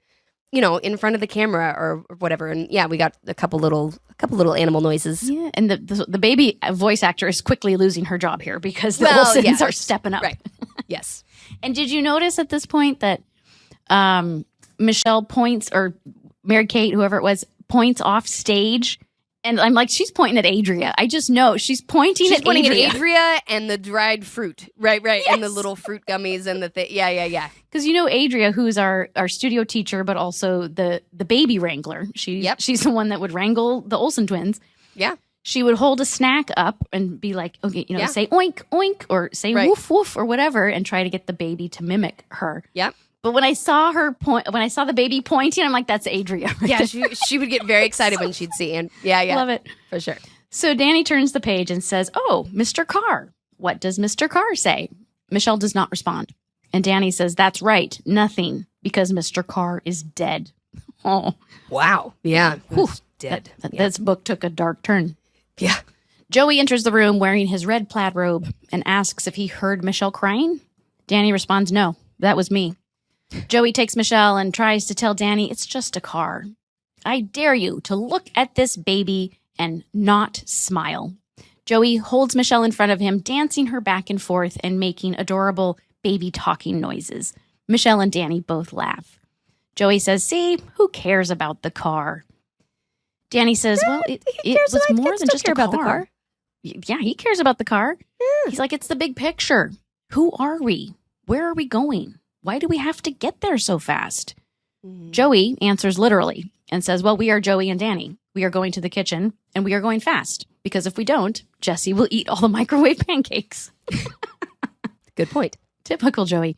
in front of the camera or whatever. And we got a couple little animal noises. Yeah, and the baby voice actor is quickly losing her job here because the Olsens are stepping up. Right. Yes. And did you notice at this point that Michelle points, or Mary Kate, whoever it was, points off stage? And I'm like, she's pointing at Andrea. I just know she's pointing at Andrea and the dried fruit. Right. Yes. And the little fruit gummies and the thing. Yeah. Because Andrea, who's our studio teacher, but also the baby wrangler. She's the one that would wrangle the Olsen twins. Yeah. She would hold a snack up and be like, okay, say oink, oink, or say woof, woof, or whatever, and try to get the baby to mimic her. Yep. But when I saw the baby pointing, I'm like, that's Andrea. Yeah, she would get very excited when she'd see. And yeah. Love it. For sure. So Danny turns the page and says, "Oh, Mr. Carr. What does Mr. Carr say?" Michelle does not respond. And Danny says, "That's right. Nothing, because Mr. Carr is dead." Oh. Wow. Yeah. Whew. Dead. This book took a dark turn. Yeah. Joey enters the room wearing his red plaid robe and asks if he heard Michelle crying. Danny responds, no, that was me. Joey takes Michelle and tries to tell Danny it's just a car. I dare you to look at this baby and not smile. Joey holds Michelle in front of him, dancing her back and forth and making adorable baby talking noises. Michelle and Danny both laugh. Joey says, see, who cares about the car? Danny says, well, it was more than just a car. About the car. Yeah, he cares about the car. Yeah. He's like, it's the big picture. Who are we? Where are we going? Why do we have to get there so fast? Joey answers literally and says, well, we are Joey and Danny. We are going to the kitchen and we are going fast because if we don't, Jesse will eat all the microwave pancakes. Good point. Typical Joey.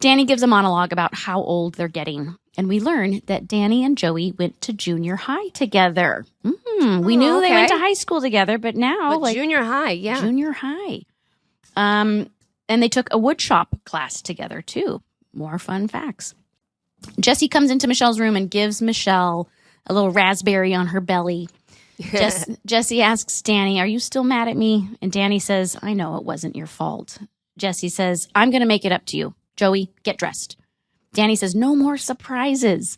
Danny gives a monologue about how old they're getting. And we learn that Danny and Joey went to junior high together. We knew they went to high school together, but now junior high, yeah. Junior high. And they took a woodshop class together too. More fun facts. Jesse comes into Michelle's room and gives Michelle a little raspberry on her belly. Jesse asks Danny, are you still mad at me? And Danny says, I know it wasn't your fault. Jesse says, I'm going to make it up to you. Joey, get dressed. Danny says, no more surprises.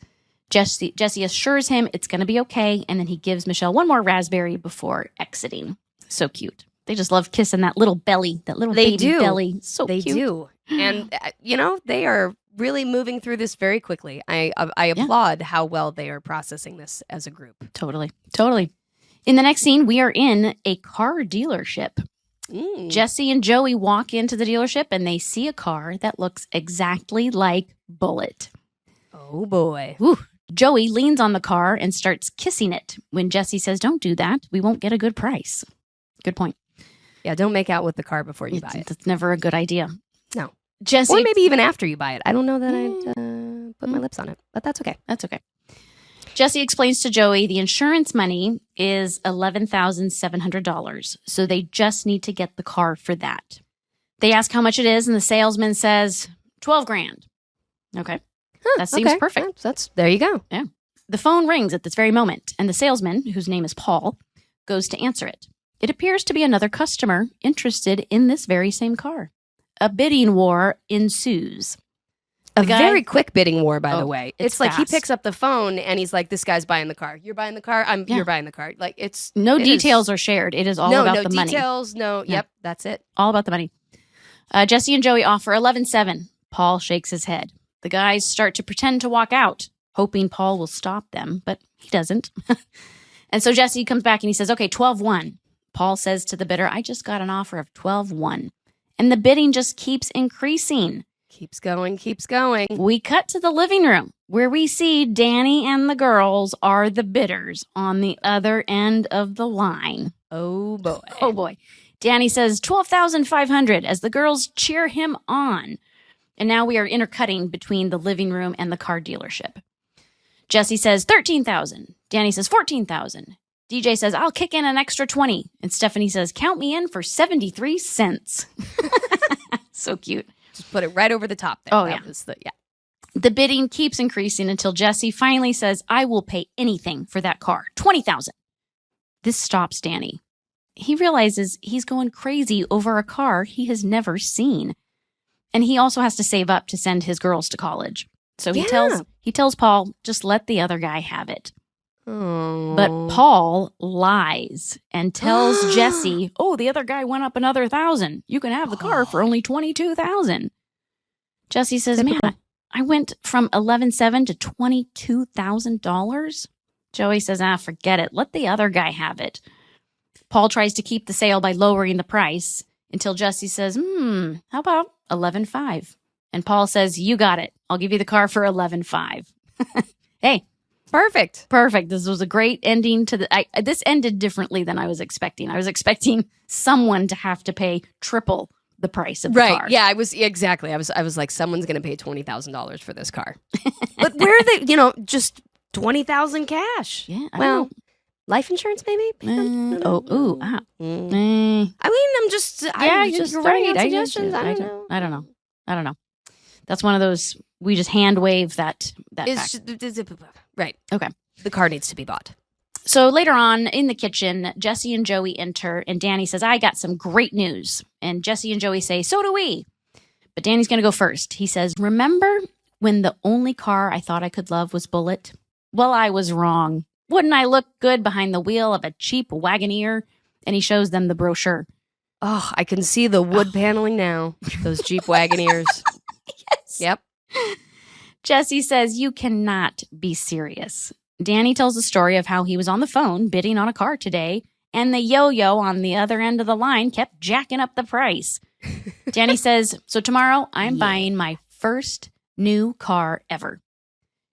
Jesse assures him it's going to be okay. And then he gives Michelle one more raspberry before exiting. So cute. They just love kissing that little belly, that little baby belly. So they cute. do. And, they are really moving through this very quickly. I applaud how well they are processing this as a group. Totally. In the next scene, we are in a car dealership. Jesse and Joey walk into the dealership and they see a car that looks exactly like Bullet. Oh, boy. Whew. Joey leans on the car and starts kissing it when Jesse says, don't do that. We won't get a good price. Good point. Yeah, don't make out with the car before you buy it. That's never a good idea. No. Jesse, or maybe even after you buy it. I don't know that I'd put my lips on it, but that's okay. That's okay. Jesse explains to Joey the insurance money is $11,700, so they just need to get the car for that. They ask how much it is, and the salesman says $12,000. Okay. That seems perfect. There you go. Yeah. The phone rings at this very moment, and the salesman, whose name is Paul, goes to answer it. It appears to be another customer interested in this very same car. A bidding war ensues. A very quick bidding war, by the way. It's like he fast. picks up the phone and he's like, this guy's buying the car. You're buying the car. You're buying the car. Like it's no details are shared. It is all about the money. No details. No. Yep. That's it. All about the money. Jesse and Joey offer $11,700. Paul shakes his head. The guys start to pretend to walk out, hoping Paul will stop them, but he doesn't. And so Jesse comes back and he says, okay, $12,100. Paul says to the bidder, I just got an offer of $12,100. And the bidding just keeps increasing. Keeps going. We cut to the living room where we see Danny and the girls are the bidders on the other end of the line. Oh, boy. Oh, boy. Danny says $12,500 as the girls cheer him on. And now we are intercutting between the living room and the car dealership. Jesse says $13,000. Danny says $14,000. DJ says, I'll kick in an extra 20. And Stephanie says, count me in for 73 cents. So cute. Just put it right over the top there. Oh, yeah. The bidding keeps increasing until Jesse finally says, I will pay anything for that car. $20,000. This stops Danny. He realizes he's going crazy over a car he has never seen. And he also has to save up to send his girls to college. So he tells Paul, just let the other guy have it. Oh. But Paul lies and tells Jesse, oh, the other guy went up another $1,000. You can have the car for only $22,000. Jesse says, man, I went from $11,700 to $22,000. Joey says, forget it. Let the other guy have it. Paul tries to keep the sale by lowering the price until Jesse says, how about $11,500? And Paul says, you got it. I'll give you the car for $11,500. Hey. Perfect. This was a great ending to this ended differently than I was expecting. I was expecting someone to have to pay triple the price of the car. Right. Yeah, I was like, someone's going to pay $20,000 for this car. But where are they, just $20,000 cash? Yeah. Well, life insurance maybe? I mean, I'm just throwing out suggestions. I don't know. That's one of those, we just hand wave that fact. Right. Okay. The car needs to be bought. So later on in the kitchen, Jesse and Joey enter, and Danny says, I got some great news. And Jesse and Joey say, so do we. But Danny's going to go first. He says, remember when the only car I thought I could love was Bullet? Well, I was wrong. Wouldn't I look good behind the wheel of a cheap Wagoneer? And he shows them the brochure. Oh, I can see the wood paneling now. Those Jeep Wagoneers. Yes. Yep. Jesse says, you cannot be serious. Danny tells the story of how he was on the phone bidding on a car today, and the yo-yo on the other end of the line kept jacking up the price. Danny says, so tomorrow I'm buying my first new car ever.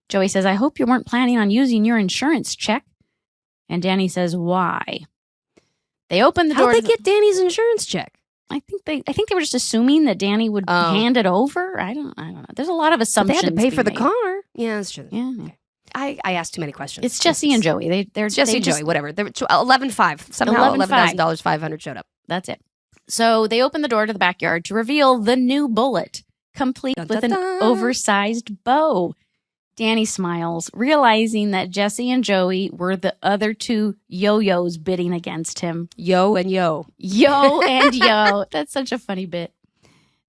Joey says, I hope you weren't planning on using your insurance check. And Danny says, why? They open the door. How'd they get Danny's insurance check? I think they were just assuming that Danny would hand it over. I don't know. There's a lot of assumptions. But they had to pay for the made. car. Yeah, that's true. Yeah. Okay. I asked too many questions. It's Jesse and Joey. They're Jesse and Joey, whatever. They're 11.5. Somehow $11,000, 500 showed up. That's it. So they open the door to the backyard to reveal the new Bullet, complete with an oversized bow. Danny smiles, realizing that Jesse and Joey were the other two yo-yos bidding against him. Yo and yo. Yo and yo. That's such a funny bit.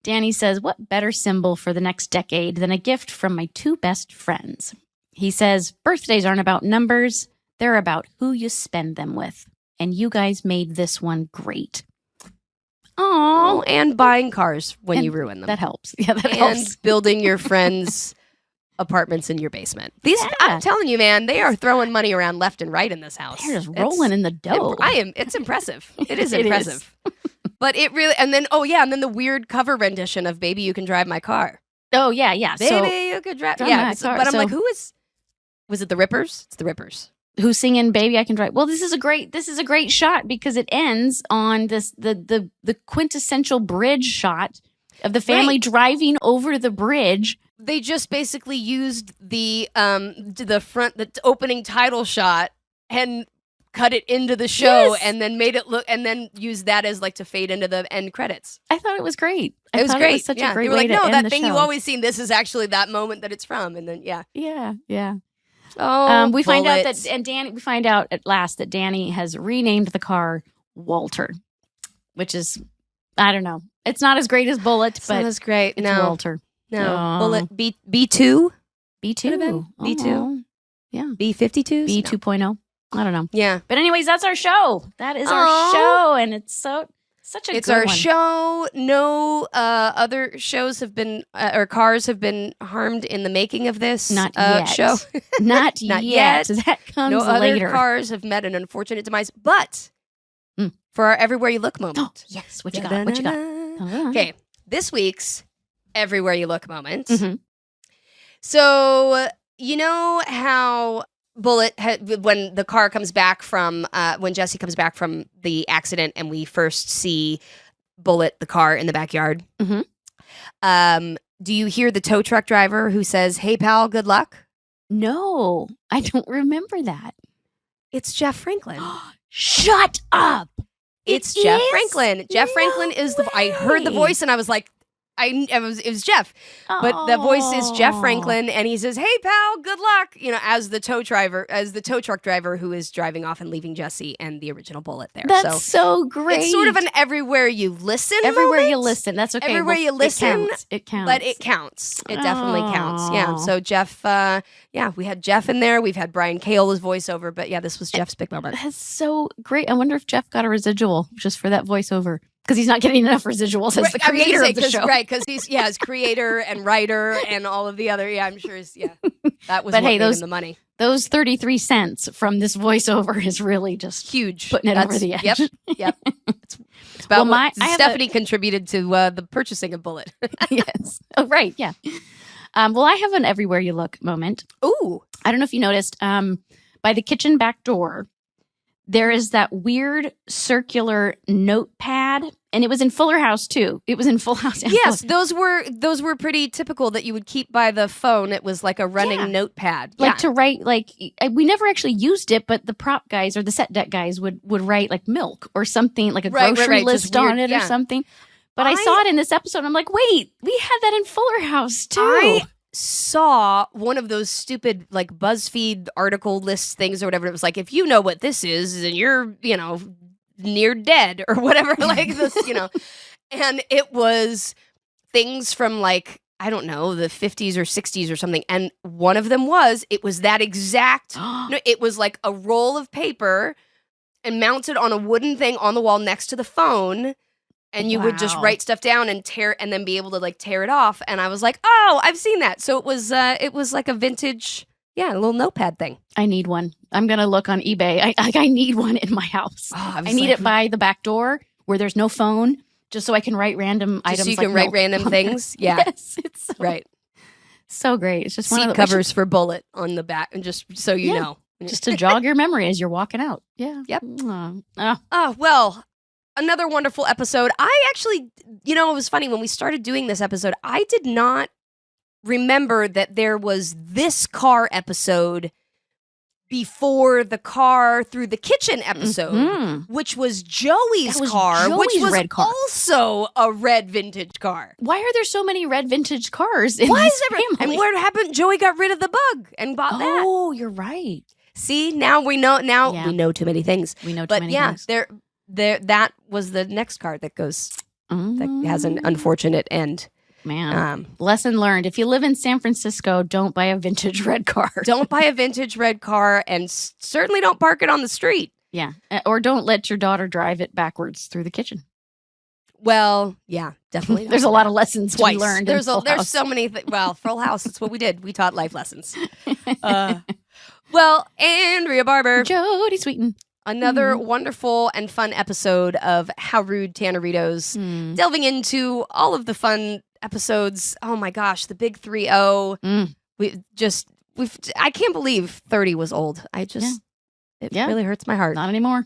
Danny says, what better symbol for the next decade than a gift from my two best friends? He says, birthdays aren't about numbers. They're about who you spend them with. And you guys made this one great. Oh, and buying cars when you ruin them. That helps. Yeah, that helps. helps. Building your friends' apartments in your basement. I'm telling you, man, they are throwing money around left and right in this house. They're just rolling in the dough. It's impressive. It is impressive. But it really, and then the weird cover rendition of "Baby, You Can Drive My Car." Oh yeah. Baby, you could drive. Yeah, but I'm like, who is? Was it the Rippers? It's the Rippers. Who's singing "Baby I Can Drive"? Well, this is a great shot because it ends on this the quintessential bridge shot of the family driving over the bridge. They just basically used the opening title shot and cut it into the show and then made it look and then used that as like to fade into the end credits. I thought it was great. It was great. It was such a great they were way like, to no, end that the thing show. you've always seen. This is actually that moment that it's from. And then Yeah. Oh, we find out bullets. we find out at last that Danny has renamed the car Walter, which is, I don't know. It's not as great as Bullet, but not as great. It's No. Walter. No, Bullet B2. B2. B2. Yeah. B52. B2.0. I don't know. Yeah. But anyways, that's our show. That is our show, and it's such a It's good our one. show. No other shows have been or cars have been harmed in the making of this Not yet. show. Not yet. That comes no later. other cars have met an unfortunate demise. But for our Everywhere You Look moment. Yes. What you got? What you got? Okay. This week's Everywhere You Look moment. Mm-hmm. So, you know how Bullet, when the car comes back from, when Jesse comes back from the accident and we first see Bullet, the car in the backyard. Mm-hmm. Do you hear the tow truck driver who says, "Hey pal, good luck"? No, I don't remember that. It's Jeff Franklin. Shut up. It's Jeff Franklin. Jeff Franklin is I heard the voice and I was like, it was Jeff, but the voice is Jeff Franklin, and he says, "Hey pal, good luck." You know, as the tow truck driver who is driving off and leaving Jesse and the original Bullet there. That's so great. It's sort of an everywhere you listen. Everywhere moment. you listen. That's okay. Everywhere you listen. It counts. But it counts. It definitely counts. Yeah. So Jeff. We had Jeff in there. We've had Brian Cale's voiceover, but yeah, this was Jeff's big moment. That's so great. I wonder if Jeff got a residual just for that voiceover. Because he's not getting enough residuals as the creator of the show. Right, because he's his creator and writer and all of the other, I'm sure that was but what hey, made him the money. Those 33 cents from this voiceover is really just huge. Putting it over the edge. Yep. It's about what Stephanie contributed to the purchasing of Bullet. Yes. Oh, right, yeah. Well, I have an Everywhere You Look moment. Ooh. I don't know if you noticed, by the kitchen back door, there is that weird circular notepad, and it was in Fuller House too. It was in Full House. Yes, those were pretty typical that you would keep by the phone. It was like a running notepad, like to write. Like we never actually used it, but the prop guys or the set deck guys would write like milk or something, like a grocery list on it or something. But I saw it in this episode. And I'm like, wait, we had that in Fuller House too. saw one of those stupid like BuzzFeed article list things or whatever. It was like, if you know what this is, then you're, near dead or whatever, like this, and it was things from like, I don't know, the 50s or 60s or something. And one of them it was that exact, it was like a roll of paper and mounted on a wooden thing on the wall next to the phone. And you would just write stuff down and and then be able to like tear it off. And I was like, oh, I've seen that. So it was like a vintage, a little notepad thing. I need one. I'm going to look on eBay. I need one in my house. Oh, I need it by the back door where there's no phone, just so I can write random items. So you can write random things? Yeah. Yes, it's right. So great. It's just seat one of the covers for Bullet on the back, and just so you know. Just to jog your memory as you're walking out. Yeah. Yep. Oh, well, another wonderful episode. I actually, it was funny when we started doing this episode, I did not remember that there was this car episode before the car through the kitchen episode, which was Joey's car, which was red car. Also a red vintage car. Why are there so many red vintage cars in Why this is family? And what happened? Joey got rid of the bug and bought that. Oh, you're right. See, now we know. We know too many things. We know too many things. That was the next car that goes that has an unfortunate end. Man, lesson learned. If you live in San Francisco, don't buy a vintage red car. Don't buy a vintage red car, and certainly don't park it on the street. Yeah, or don't let your daughter drive it backwards through the kitchen. Well, yeah, definitely. There's a lot of lessons to be learned. There's so many. Well, Full House. That's what we did. We taught life lessons. Well, Andrea Barber, Jodie Sweeten. Another wonderful and fun episode of How Rude Tanneritos, delving into all of the fun episodes. Oh my gosh, the big 3-0. I can't believe 30 was old. It really hurts my heart. Not anymore.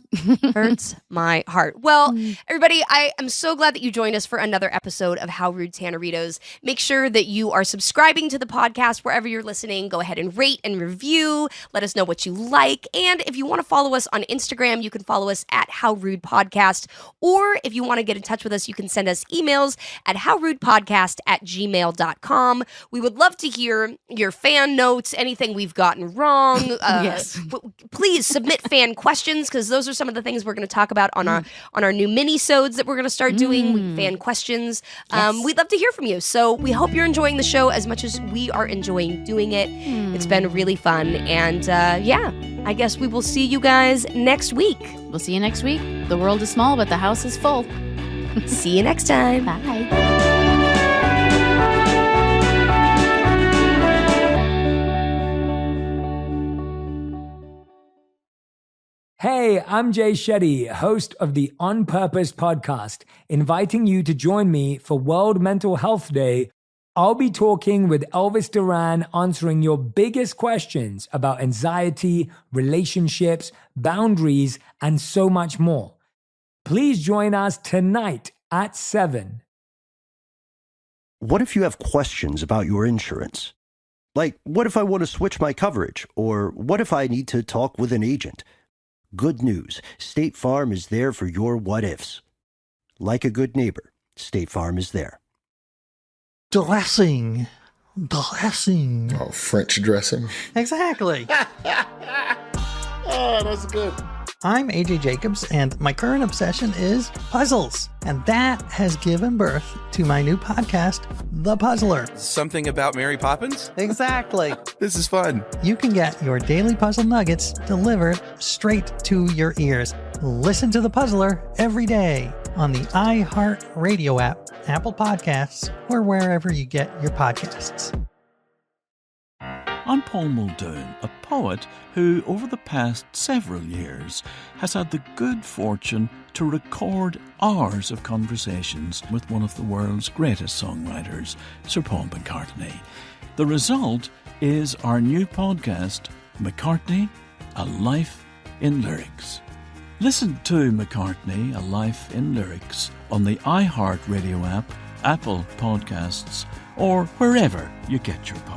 Hurts my heart. Well, everybody, I am so glad that you joined us for another episode of How Rude Tanneritos. Make sure that you are subscribing to the podcast wherever you're listening. Go ahead and rate and review. Let us know what you like. And if you want to follow us on Instagram, you can follow us at How Rude Podcast. Or if you want to get in touch with us, you can send us emails at howrudepodcast@gmail.com. We would love to hear your fan notes, anything we've gotten wrong. Yes. Please submit fan questions, because those are some of the things we're going to talk about on our new mini-sodes that we're going to start doing. Fan questions. We'd love to hear from you. So we hope you're enjoying the show as much as we are enjoying doing it. It's been really fun. And I guess we will see you guys next week. We'll see you next week. The world is small, but the house is full. See you next time. Bye. Hey, I'm Jay Shetty, host of the On Purpose podcast, inviting you to join me for World Mental Health Day. I'll be talking with Elvis Duran, answering your biggest questions about anxiety, relationships, boundaries, and so much more. Please join us tonight at 7. What if you have questions about your insurance? Like, what if I want to switch my coverage? Or what if I need to talk with an agent? Good news. State Farm is there for your what-ifs. Like a good neighbor, State Farm is there. Dressing. Oh, French dressing. Exactly. Oh, that's good. I'm AJ Jacobs, and my current obsession is puzzles. And that has given birth to my new podcast, The Puzzler. Something about Mary Poppins? Exactly. This is fun. You can get your daily puzzle nuggets delivered straight to your ears. Listen to The Puzzler every day on the iHeart Radio app, Apple Podcasts, or wherever you get your podcasts. I'm Paul Muldoon, a poet who, over the past several years, has had the good fortune to record hours of conversations with one of the world's greatest songwriters, Sir Paul McCartney. The result is our new podcast, McCartney, A Life in Lyrics. Listen to McCartney, A Life in Lyrics on the iHeart Radio app, Apple Podcasts, or wherever you get your podcasts.